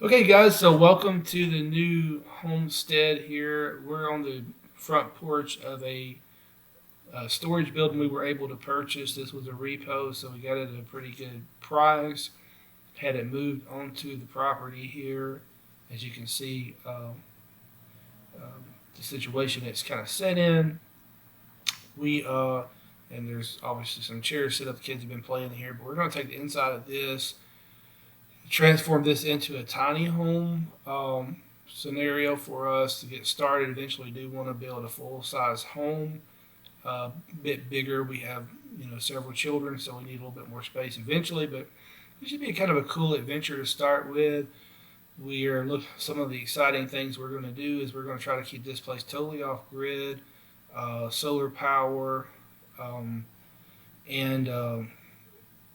Okay, guys, so welcome to the new homestead here. We're on the front porch of a storage building we were able to purchase. This was a repo, so we got it at a pretty good price. Had it moved onto the property here. As you can see, the situation it's kind of set in. We and there's obviously some chairs set up. The kids have been playing in here, but we're going to take the inside of this, transform this into a tiny home scenario for us to get started. Eventually, we do want to build a full size home, a bit bigger. We have several children, so we need a little bit more space eventually. But it should be kind of a cool adventure to start with. We are some of the exciting things we're going to do is we're going to try to keep this place totally off grid, solar power, and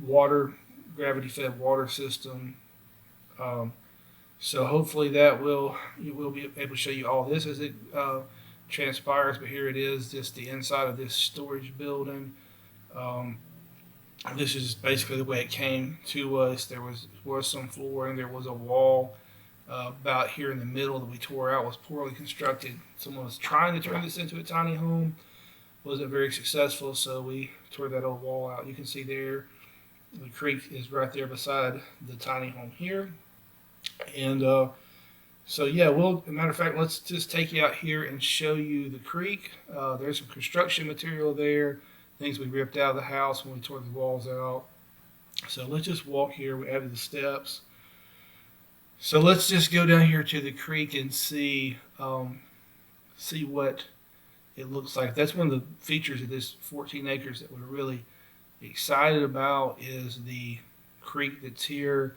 water, gravity fed water system. Um, so hopefully we'll be able to show you all this as it transpires. But here it is, just the inside of this storage building. Um, this is basically the way it came to us. There was some flooring, there was a wall about here in the middle that we tore out, was poorly constructed. Someone was trying to turn this into a tiny home, wasn't very successful, so we tore that old wall out. You can see there the creek is right there beside the tiny home here. And so yeah, as a matter of fact, let's just take you out here and show you the creek. There's some construction material there, things we ripped out of the house when we tore the walls out. So let's just walk here. We added the steps. So let's just go down here to the creek and see what it looks like. That's one of the features of this 14 acres that we're really excited about is the creek that's here.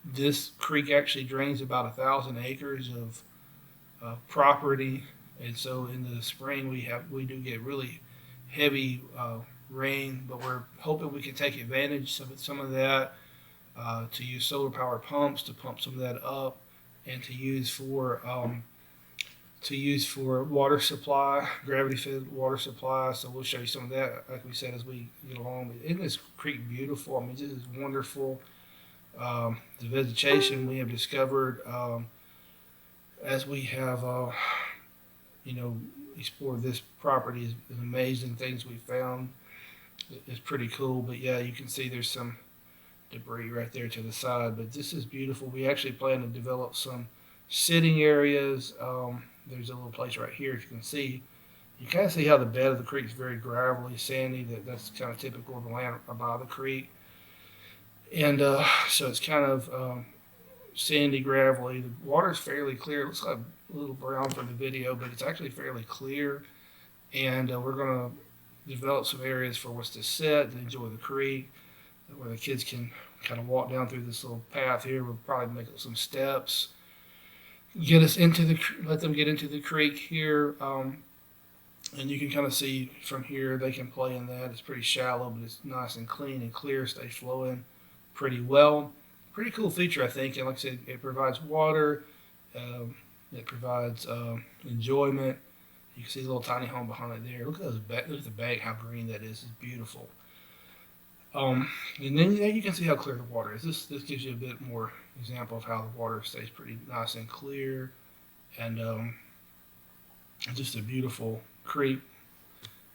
This creek actually drains about 1,000 acres of property, and so in the spring we do get really heavy rain, but we're hoping we can take advantage of some of that to use solar power pumps to pump some of that up, and to use for water supply, gravity fed water supply. So we'll show you some of that, like we said, as we get along. Isn't this creek beautiful? I mean, this is wonderful. The vegetation we have discovered as we have explored this property is amazing. Things we found is pretty cool. But yeah, you can see there's some debris right there to the side, but this is beautiful. We actually plan to develop some sitting areas. There's a little place right here, if you can see. You kind of see how the bed of the creek is very gravelly, sandy. That's kind of typical of the land by the creek. And so it's kind of sandy, gravelly. The water is fairly clear. It looks like a little brown from the video, but it's actually fairly clear. And we're going to develop some areas for us to sit and enjoy the creek, where the kids can kind of walk down through this little path here. We'll probably make some steps, let them get into the creek here. And you can kind of see from here, they can play in that. It's pretty shallow, but it's nice and clean and clear, stays flowing pretty well. Pretty cool feature, I think. And like I said, it provides water. It provides enjoyment. You can see the little tiny home behind it there. Look at the bank, how green that is. It's beautiful. And then you can see how clear the water is. This gives you a bit more example of how the water stays pretty nice and clear. And just a beautiful creek.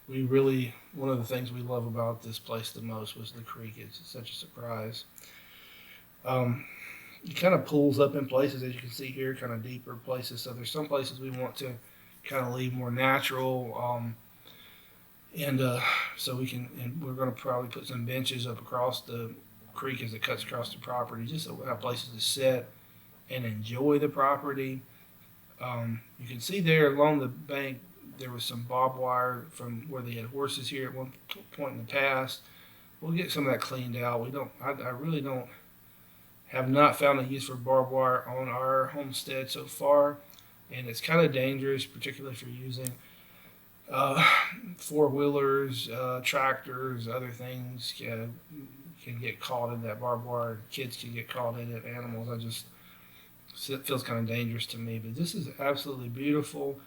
One of the things we love about this place the most was the creek. It's such a surprise. It kind of pulls up in places, as you can see here, kind of deeper places. So there's some places we want to kind of leave more natural. And so we're going to probably put some benches up across the creek as it cuts across the property, just so we have places to sit and enjoy the property. You can see there along the bank, there was some barbed wire from where they had horses here at one point in the past. We'll get some of that cleaned out. I really have not found a use for barbed wire on our homestead so far, and it's kind of dangerous, particularly if you're using four-wheelers, tractors, other things can get caught in that barbed wire. Kids can get caught in it, animals. It feels kind of dangerous to me, but this is absolutely beautiful.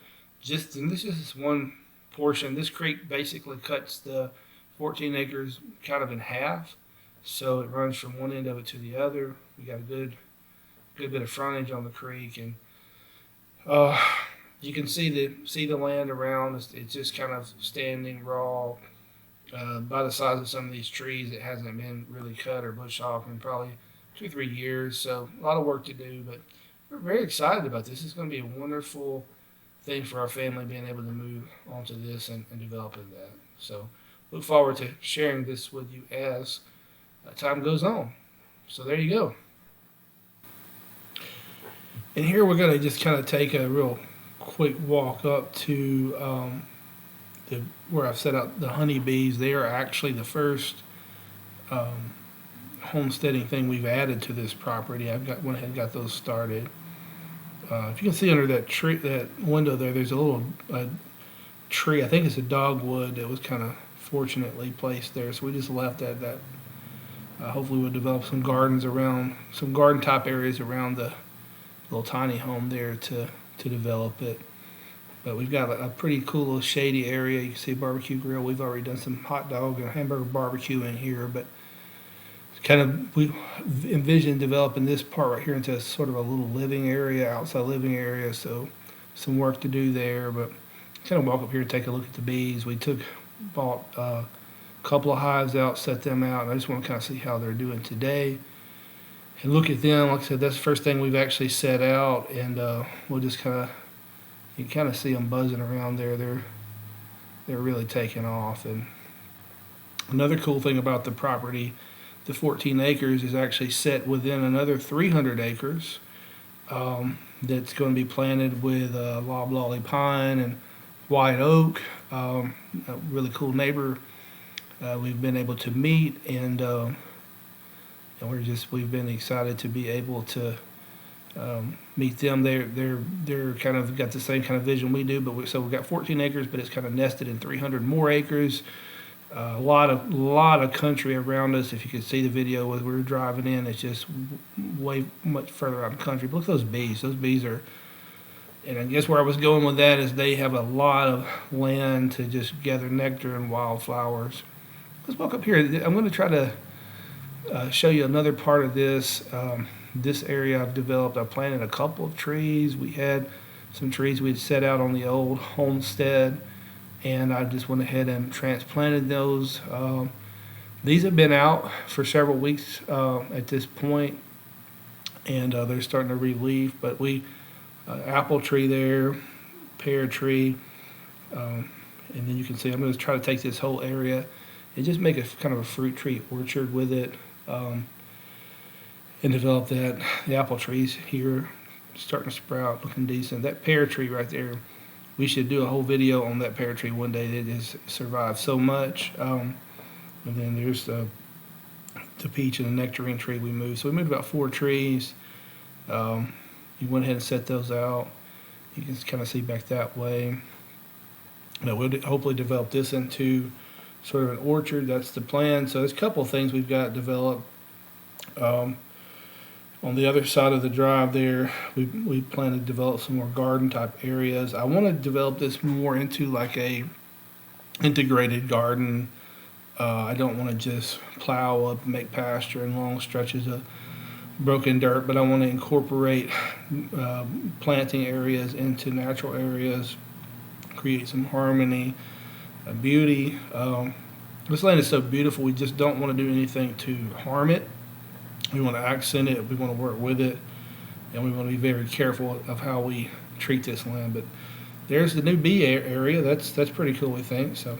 And this is just one portion. This creek basically cuts the 14 acres kind of in half, so it runs from one end of it to the other. We got a good good bit of frontage on the creek, and uh, you can see the land around. It's just kind of standing raw. By the size of some of these trees, it hasn't been really cut or bush off in probably 2 or 3 years. So a lot of work to do, but we're very excited about this. It's going to be a wonderful thing for our family being able to move onto this and developing that. So look forward to sharing this with you as time goes on. So there you go. And here we're going to just kind of take a real quick walk up to where I've set out the honeybees. They are actually the first um, homesteading thing we've added to this property. Went ahead and got those started. If you can see under that tree, that window there, there's a little tree. I think it's a dogwood that was kind of fortunately placed there. So we just left that. Hopefully we'll develop some gardens around, some garden type areas around the little tiny home there to develop it. But we've got a pretty cool little shady area. You can see a barbecue grill. We've already done some hot dog and hamburger barbecue in here, but we envision developing this part right here into sort of a little living area, outside living area. So some work to do there, but kind of walk up here and take a look at the bees. Bought a couple of hives out, set them out. And I just want to kind of see how they're doing today and look at them. Like I said, that's the first thing we've actually set out, and we'll just you can kind of see them buzzing around there. They're really taking off. And another cool thing about the property, the 14 acres is actually set within another 300 acres that's going to be planted with loblolly pine and white oak. A really cool neighbor we've been able to meet, and we've been excited to be able to meet them. They're kind of got the same kind of vision we do, but so we've got 14 acres, but it's kind of nested in 300 more acres. A lot of country around us. If you could see the video as we were driving in, it's just way much further out in the country. But look at those bees. Those bees are, and I guess where I was going with that is they have a lot of land to just gather nectar and wildflowers. Let's walk up here. I'm going to try to show you another part of this. This area I've developed. I planted a couple of trees. We had some trees we'd set out on the old homestead, and I just went ahead and transplanted those. These have been out for several weeks at this point, and they're starting to relief. But apple tree there, pear tree, and then you can see I'm going to try to take this whole area and just make a kind of a fruit tree orchard with it, and develop that. The apple trees here starting to sprout, looking decent. That pear tree right there, we should do a whole video on that pear tree one day. It has survived so much. And then there's the peach and the nectarine tree we moved. So we moved about 4 trees. You went ahead and set those out. You can kind of see back that way. Now we'll hopefully develop this into sort of an orchard. That's the plan. So there's a couple of things we've got developed. On the other side of the drive there, we plan to develop some more garden type areas. I want to develop this more into like a integrated garden. I don't want to just plow up and make pasture and long stretches of broken dirt, but I want to incorporate planting areas into natural areas, create some harmony, beauty. This land is so beautiful, we just don't want to do anything to harm it. We want to accent it, we want to work with it, and we want to be very careful of how we treat this land. But there's the new bee area. That's pretty cool, we think. So